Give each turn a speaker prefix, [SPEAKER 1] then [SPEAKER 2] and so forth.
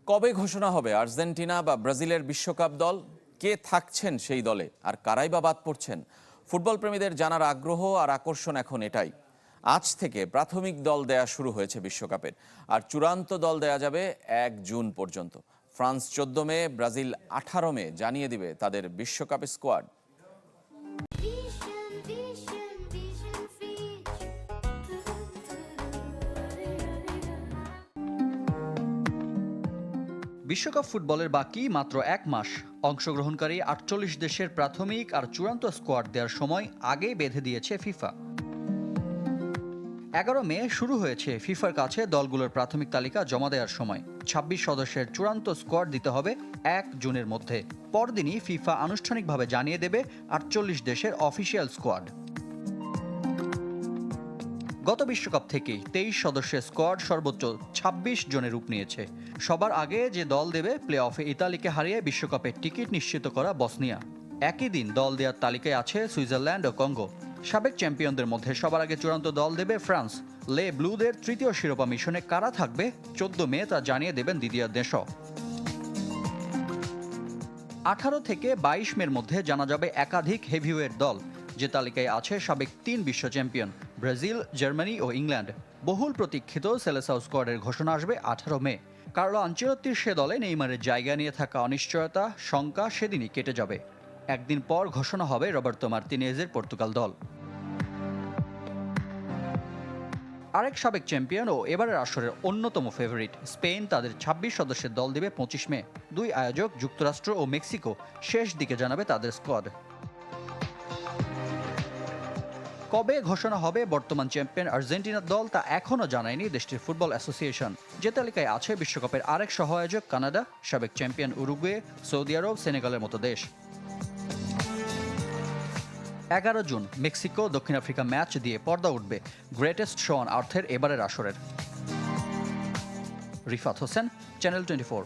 [SPEAKER 1] কবে ঘোষণা হবে আর্জেন্টিনা বা ব্রাজিলের বিশ্বকাপ দল? কে থাকছেন সেই দলে আর কারাই বা বাদ পড়ছেন? ফুটবল প্রেমীদের জানার আগ্রহ আর আকর্ষণ এখন এটাই। আজ থেকে প্রাথমিক দল দেয়া শুরু হয়েছে বিশ্বকাপের, আর চূড়ান্ত দল দেয়া যাবে 1 জুন পর্যন্ত। ফ্রান্স 14 মে, ব্রাজিল 18 মে জানিয়ে দিবে তাদের বিশ্বকাপ স্কোয়াড।
[SPEAKER 2] বিশ্বকাপ ফুটবলের বাকি মাত্র 1 মাস। অংশগ্রহণকারী 48 দেশের প্রাথমিক আর চূড়ান্ত স্কোয়াড দেওয়ার সময় আগেই বেঁধে দিয়েছে ফিফা। 11 মে শুরু হয়েছে ফিফার কাছে দলগুলোর প্রাথমিক তালিকা জমা দেওয়ার সময়। 26 সদস্যের চূড়ান্ত স্কোয়াড দিতে হবে 1 জুনের মধ্যে। পরদিনই ফিফা আনুষ্ঠানিকভাবে জানিয়ে দেবে 48 দেশের অফিসিয়াল স্কোয়াড। গত বিশ্বকাপ থেকেই 23 সদস্যের স্কোয়াড সর্বোচ্চ 26 জনের রূপ নিয়েছে। সবার আগে যে দল দেবে প্লে অফে ইতালিকে হারিয়ে বিশ্বকাপের টিকিট নিশ্চিত করা বসনিয়া। একই দিন দল দেওয়ার তালিকায় আছে সুইজারল্যান্ড ও কঙ্গো। সাবেক চ্যাম্পিয়নদের মধ্যে সবার আগে চূড়ান্ত দল দেবে ফ্রান্স। লে ব্লুদের তৃতীয় শিরোপা মিশনে কারা থাকবে 14 মে তা জানিয়ে দেবেন দিদিয়ার দেশো। 18 থেকে 22 মের মধ্যে জানা যাবে একাধিক হেভিওয়েট দল, যে তালিকায় আছে সাবেক 3 বিশ্ব চ্যাম্পিয়ন ব্রাজিল, জার্মানি ও ইংল্যান্ড। বহুল প্রতীক্ষিত সেলেসাও স্কোয়াডের ঘোষণা আসবে 18 মে। কার্লো আনচেলত্তির সে দলে নেইমারের জায়গা নিয়ে থাকা অনিশ্চয়তা, শঙ্কা সেদিনই কেটে যাবে। একদিন পর ঘোষণা হবে রবার্তো মার্তিনেজের পর্তুগাল দল। আরেক সাবেক চ্যাম্পিয়ন ও এবারের আসরের অন্যতম ফেভারিট স্পেন তাদের 26 সদস্যের দল দেবে 25 মে। দুই আয়োজক যুক্তরাষ্ট্র ও মেক্সিকো শেষ দিকে জানাবে তাদের স্কোয়াড। কবে ঘোষণা হবে বর্তমান চ্যাম্পিয়ন আর্জেন্টিনার দল তা এখনও জানায়নি দেশটির ফুটবল অ্যাসোসিয়েশন, যে তালিকায় আছে বিশ্বকাপের আরেক সহ আয়োজক কানাডা, সাবেক চ্যাম্পিয়ন উরুগুয়ে, সৌদি আরব, সেনেগালের মতো দেশ। 11 জুন মেক্সিকো দক্ষিণ আফ্রিকা ম্যাচ দিয়ে পর্দা উঠবে গ্রেটেস্ট শো অন আর্থের এবারের আসরের। রিফাত হোসেন, চ্যানেল 24।